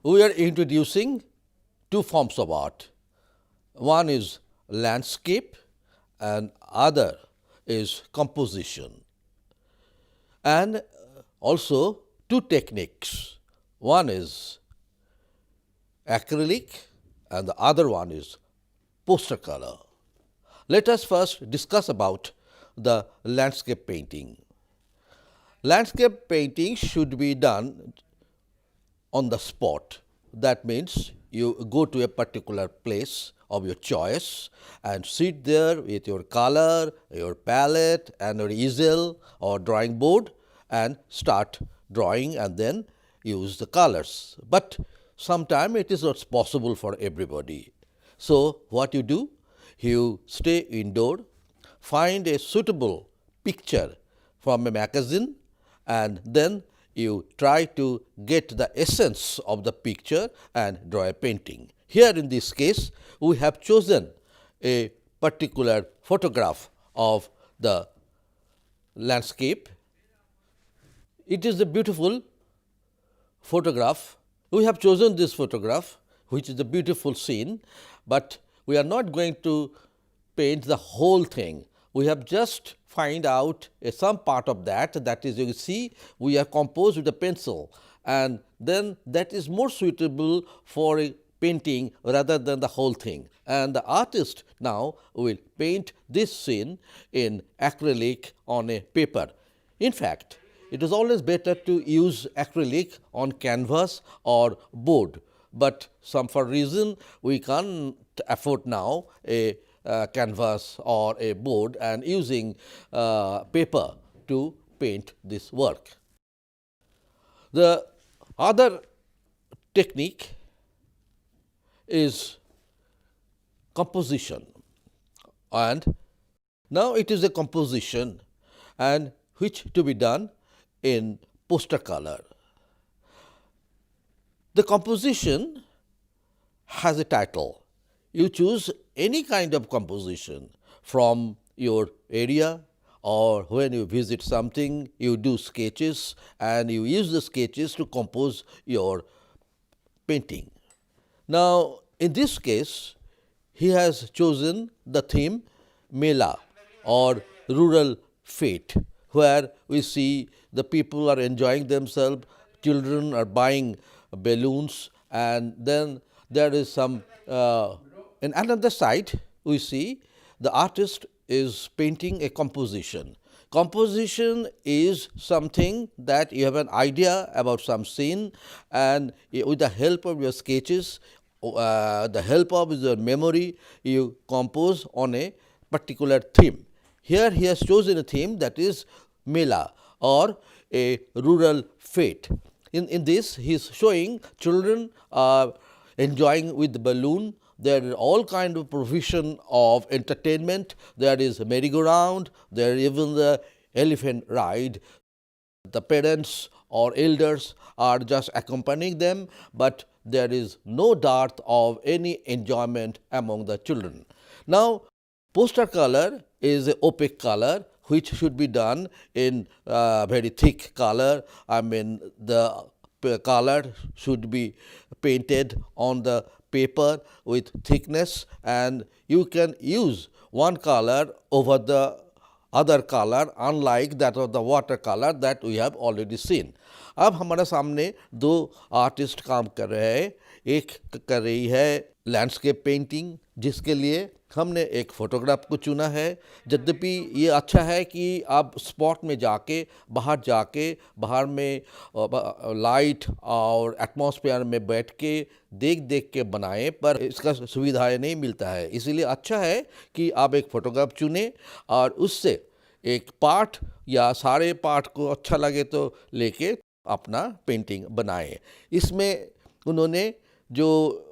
we are introducing two forms of art. One is landscape and other is composition. And also two techniques. One is acrylic and the other one is poster color. Let us first discuss about the landscape painting. Landscape painting should be done on the spot. That means you go to a particular place of your choice and sit there with your color, your palette and your easel or drawing board and start drawing and then use the colors. But sometimes it is not possible for everybody. So what you do? You stay indoor, find a suitable picture from a magazine and then you try to get the essence of the picture and draw a painting. Here in this case, we have chosen a particular photograph of the landscape. It is a beautiful photograph. We have chosen this photograph, which is a beautiful scene, but we are not going to paint the whole thing. We have just find out some part of that, that is you see we are composed with a pencil and then that is more suitable for a painting rather than the whole thing. And the artist now will paint this scene in acrylic on a paper. In fact, it is always better to use acrylic on canvas or board, but for reason we can't afford now a canvas or a board and using paper to paint this work. The other technique is composition, and now it is a composition and which to be done in poster color. The composition has a title. You choose any kind of composition from your area or when you visit something, you do sketches and you use the sketches to compose your painting. Now, in this case, he has chosen the theme Mela or rural fete, where we see the people are enjoying themselves, children are buying balloons, and then there is some in another side, we see the artist is painting a composition. Composition is something that you have an idea about some scene and with the help of your sketches, the help of your memory, you compose on a particular theme. Here he has chosen a theme that is Mela or a rural fete. In this, he is showing children are enjoying with the balloon. There is all kind of provision of entertainment. There is a merry-go-round. There is even the elephant ride. The parents or elders are just accompanying them, but there is no dearth of any enjoyment among the children. Now, poster color is an opaque color which should be done in very thick color. I mean, the color should be painted on the paper with thickness and you can use one color over the other color unlike that of the watercolor that we have already seen. अब हमारे सामने दो artist काम कर रहे हैं. एक कर रही है लैंडस्केप पेंटिंग जिसके लिए हमने एक फोटोग्राफ को चुना है. यद्यपि ये अच्छा है कि आप स्पॉट में जाके बाहर में लाइट और एटमॉस्फेयर में बैठ के देख के बनाएं, पर इसका सुविधाएं नहीं मिलता है. इसीलिए अच्छा है कि आप एक फोटोग्राफ चुनें और उससे एक पार्ट या सारे पार्ट को अच्छा लगे तो लेके अपना पेंटिंग बनाएं. इसमें उन्होंने जो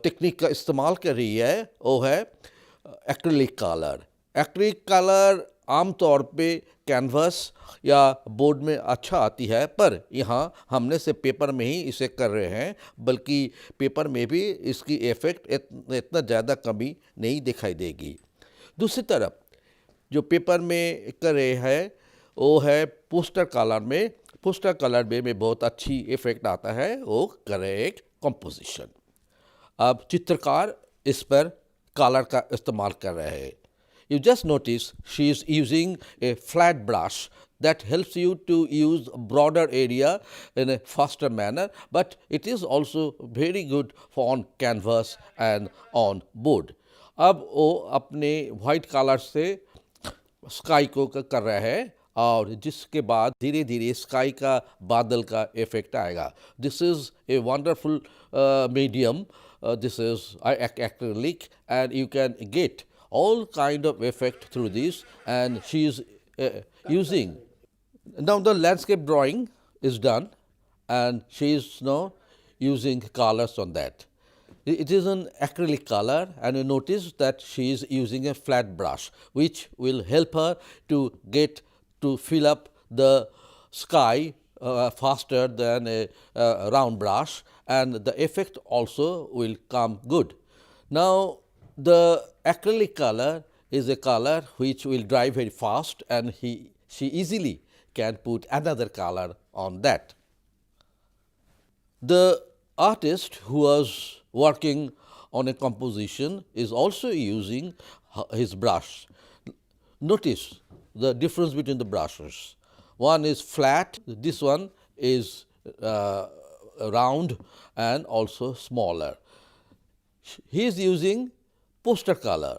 टेक्निक का इस्तेमाल कर रही है वो है एक्रिलिक कलर. एक्रिलिक कलर आमतौर पे कैनवस या बोर्ड में अच्छा आती है, पर यहाँ हमने से पेपर में ही इसे कर रहे हैं, बल्कि पेपर में भी इसकी इफ़ेक्ट इतना ज़्यादा कमी नहीं दिखाई देगी. दूसरी तरफ जो पेपर में कर रहे हैं वो है पोस्टर कलर में. पोस्टर कलर में बहुत अच्छी इफेक्ट आता है, वो करे एक कंपोजिशन। अब चित्रकार इस पर कलर का इस्तेमाल कर रहे हैं। You just notice she is using a flat brush that helps you to use a broader area in a faster manner, but it is also very good for on canvas and on board. अब वो अपने white color से sky को कर रहा है और जिसके बाद धीरे धीरे स्काई का बादल का इफेक्ट आएगा। This is a wonderful medium, this is acrylic and you can get all kind of effect through this, and she is using. Now the landscape drawing is done and she is now using colors on that. It is an acrylic color, and you notice that she is using a flat brush which will help her to get to fill up the sky faster than a round brush, and the effect also will come good. Now the acrylic color is a color which will dry very fast, and she easily can put another color on that. The artist who was working on a composition is also using his brush. Notice the difference between the brushes. One is flat, this one is round and also smaller. He is using poster color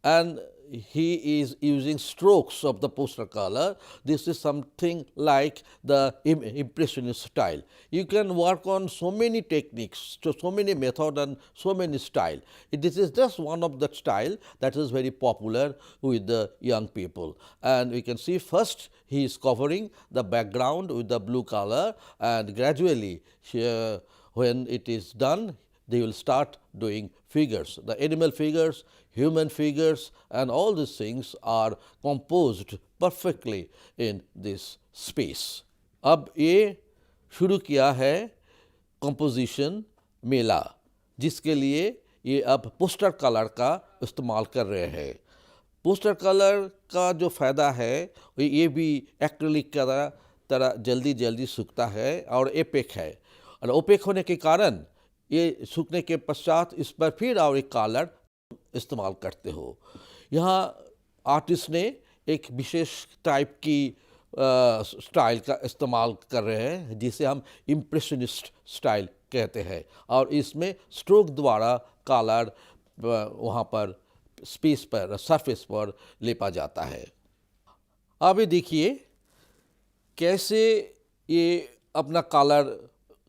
and he is using strokes of the poster color. This is something like the impressionist style. You can work on so many techniques, so many methods and so many style. This is just one of the style that is very popular with the young people. And we can see first he is covering the background with the blue color, and gradually when it is done, they will start doing figures. The animal figures, human figures, and all these things are composed perfectly in this space. अब ये शुरू किया है composition मेला, जिसके लिए ये अब poster colour का इस्तेमाल कर रहे हैं। पोस्टर कलर का जो फ़ायदा है ये भी एक्रिलिक की तरह जल्दी जल्दी सूखता है और ओपेक है, और ओपेक होने के कारण ये सूखने के पश्चात इस पर फिर और एक कलर इस्तेमाल करते हो। यहाँ आर्टिस्ट ने एक विशेष टाइप की स्टाइल का इस्तेमाल कर रहे हैं जिसे हम इम्प्रेशनिस्ट स्टाइल कहते हैं, और इसमें स्ट्रोक द्वारा कलर वहाँ पर स्पेस पर सरफेस पर लेपा जाता है। अब ये देखिए कैसे ये अपना कलर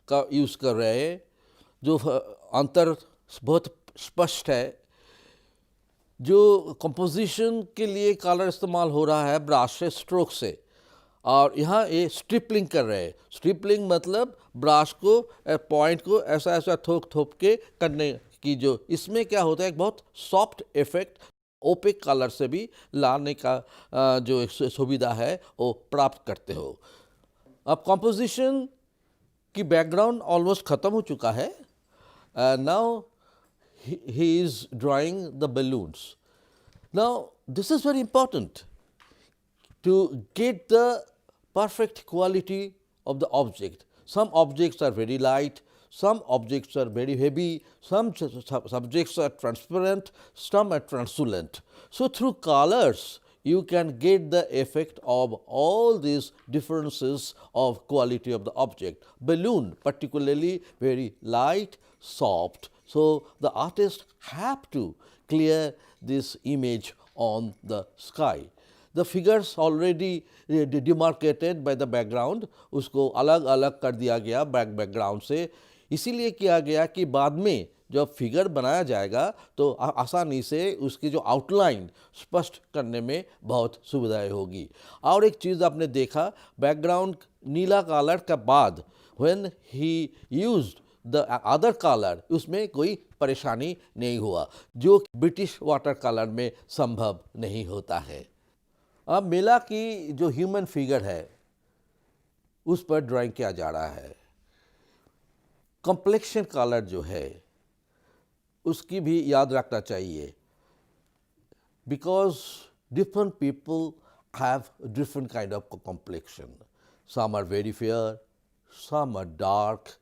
का यूज़ कर रहे हैं, जो अंतर बहुत स्पष्ट है। जो कंपोजिशन के लिए कलर इस्तेमाल हो रहा है ब्रश से, स्ट्रोक से, और यहाँ ये स्ट्रिपलिंग कर रहे हैं। स्ट्रिपलिंग मतलब ब्रश को पॉइंट को ऐसा ऐसा थोप के करने की, जो इसमें क्या होता है एक बहुत सॉफ्ट इफेक्ट ओपेक कलर से भी लाने का जो सुविधा है वो प्राप्त करते हो। अब कंपोजिशन की बैकग्राउंड ऑलमोस्ट ख़त्म हो चुका है। Now he is drawing the balloons. Now this is very important to get the perfect quality of the object. Some objects are very light, some objects are very heavy, some subjects are transparent, some are translucent. So through colors you can get the effect of all these differences of quality of the object. Balloon particularly very light, soft, so the artist have to clear this image on the sky. The figures already demarcated by the background, उसको अलग अलग कर दिया गया background से, इसीलिए किया गया कि बाद में जब फिगर बनाया जाएगा तो आसानी से उसकी जो आउटलाइन स्पष्ट करने में बहुत सुविधाएं होगी। और एक चीज़ आपने देखा, बैकग्राउंड नीला कलर के बाद when he used the other colour, उसमें कोई परेशानी नहीं हुआ, जो ब्रिटिश वाटर कलर में संभव नहीं होता है। अब मेला की जो ह्यूमन फिगर है उस पर ड्राइंग किया जा रहा है। कॉम्प्लेक्शन कलर जो है उसकी भी याद रखना चाहिए, because different people have different kind of complexion. Some are very fair, some are dark,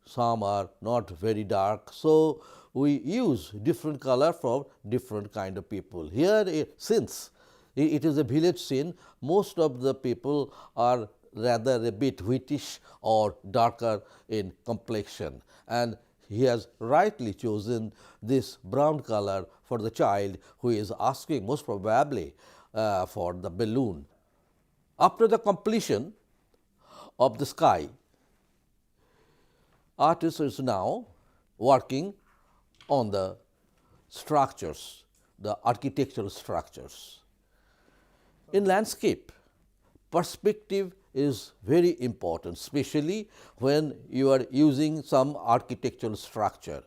some are not very dark. So we use different color for different kind of people. Here, since it is a village scene, most of the people are rather a bit whitish or darker in complexion, and he has rightly chosen this brown color for the child who is asking most probably for the balloon. After the completion of the sky, artist is now working on the structures, the architectural structures. In landscape, perspective is very important, especially when you are using some architectural structure.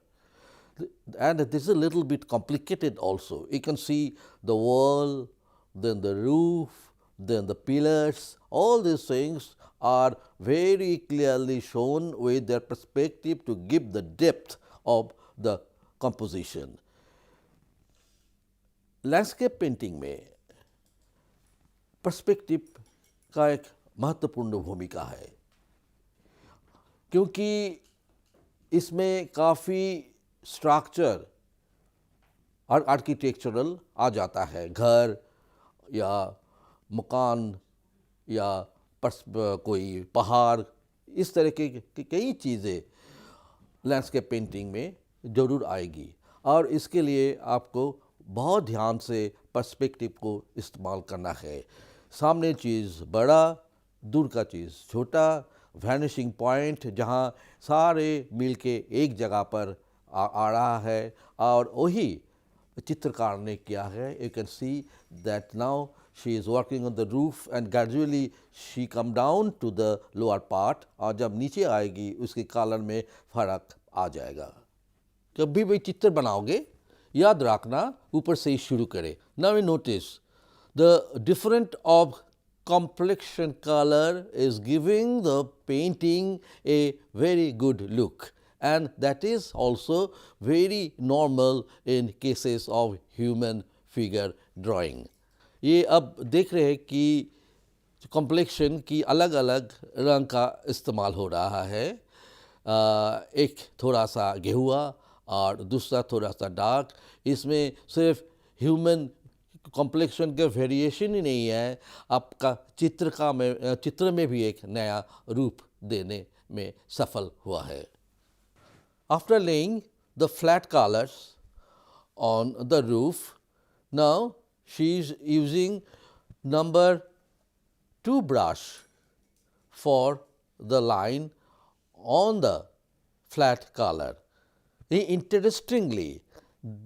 And this is a little bit complicated also. You can see the wall, then the roof, then the pillars, all these things are very clearly shown with their perspective to give the depth of the composition. Landscape painting में perspective का एक महत्वपूर्ण भूमिका है, क्योंकि इसमें काफ़ी structure और आर्किटेक्चरल आ जाता है, घर या मकान या कोई पहाड़, इस तरह की कई चीज़ें लैंडस्केप पेंटिंग में ज़रूर आएगी और इसके लिए आपको बहुत ध्यान से पर्सपेक्टिव को इस्तेमाल करना है। सामने चीज़ बड़ा, दूर का चीज़ छोटा, वैनिशिंग पॉइंट जहाँ सारे मिल के एक जगह पर आ रहा है और वही चित्रकार ने किया है। You can see that now she is working on the roof and gradually she come down to the lower part, और जब नीचे आएगी उसके कलर में फ़र्क आ जाएगा। कभी भी चित्र बनाओगे याद रखना ऊपर से ही शुरू करें। Now we notice the different of complexion color is giving the painting a very good look, and that is also very normal in cases of human figure drawing. ये अब देख रहे हैं कि complexion की अलग अलग रंग का इस्तेमाल हो रहा है, एक थोड़ा सा गेहुआ और दूसरा थोड़ा सा डार्क। इसमें सिर्फ ह्यूमन कॉम्प्लेक्शन के वेरिएशन ही नहीं है, आपका चित्र में भी एक नया रूप देने में सफल हुआ है। After laying the flat colours on the roof, now she is using number 2 brush for the line on the flat color. Interestingly,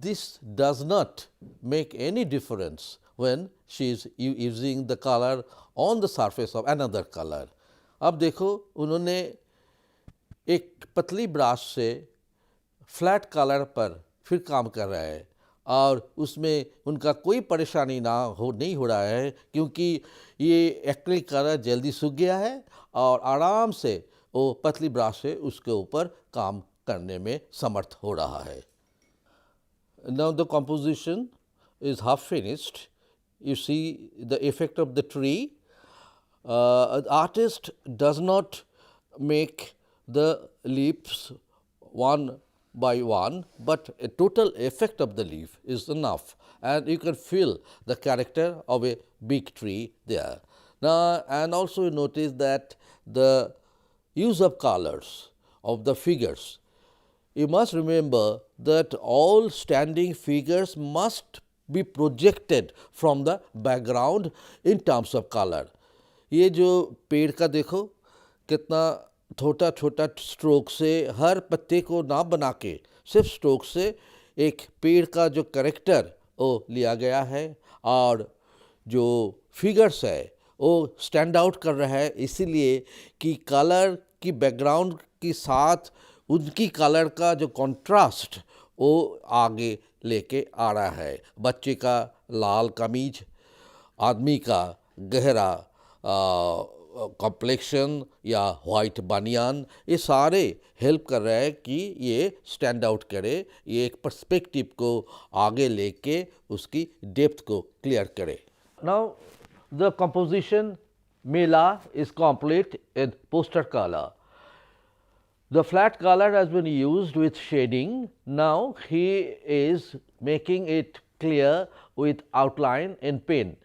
this does not make any difference when she is using the color on the surface of another color. अब देखो उन्होंने एक पतली brush से flat colour पर फिर काम कर रहा है और उसमें उनका कोई परेशानी नहीं हो रहा है, क्योंकि ये एक्रिलिक कलर जल्दी सूख गया है और आराम से वो पतली ब्रश से उसके ऊपर काम करने में समर्थ हो रहा है। Now the composition is half finished. You see the effect of the tree. The artist does not make the leaves one by one, but a total effect of the leaf is enough, and you can feel the character of a big tree there. Now, and also you notice that the use of colors of the figures. You must remember that all standing figures must be projected from the background in terms of color. ये जो पेड़ का देखो कितना छोटा छोटा stroke से, हर पत्ते को ना बना के सिर्फ स्ट्रोक से एक पेड़ का जो कैरेक्टर वो लिया गया है, और जो फिगर्स है वो स्टैंड आउट कर रहा है इसीलिए कि कलर की बैकग्राउंड के साथ उनकी कलर का जो कंट्रास्ट वो आगे लेके आ रहा है। बच्चे का लाल कमीज, आदमी का गहरा कॉम्प्लेक्शन या वाइट बनियान, ये सारे हेल्प कर रहे हैं कि ये स्टैंड आउट करे, ये एक पर्सपेक्टिव को आगे लेके उसकी डेप्थ को क्लियर करे। Now the composition Mela is complete in poster color. The flat color has been used with shading. Now he is making it clear with outline in pen.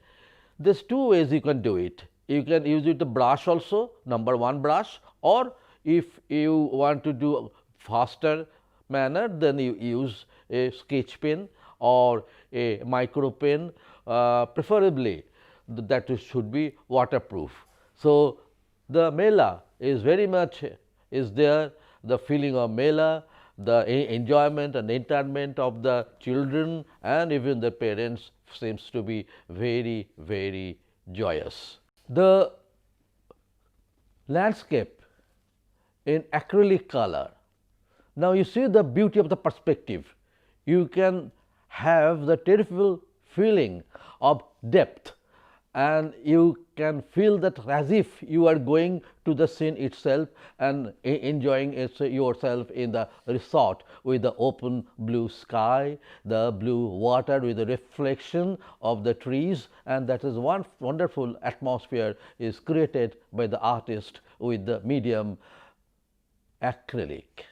There's two ways you can do it. You can use it the brush also, number 1 brush, or if you want to do faster manner, then you use a sketch pen or a micro pen, preferably that should be waterproof. So, the Mela is very much is there, the feeling of Mela, the enjoyment and entertainment of the children and even the parents seems to be very, very joyous. The landscape in acrylic color. Now, you see the beauty of the perspective. You can have the terrible feeling of depth, and you can feel that as if you are going to the scene itself and enjoying yourself in the resort with the open blue sky, the blue water with the reflection of the trees, and that is one wonderful atmosphere is created by the artist with the medium acrylic.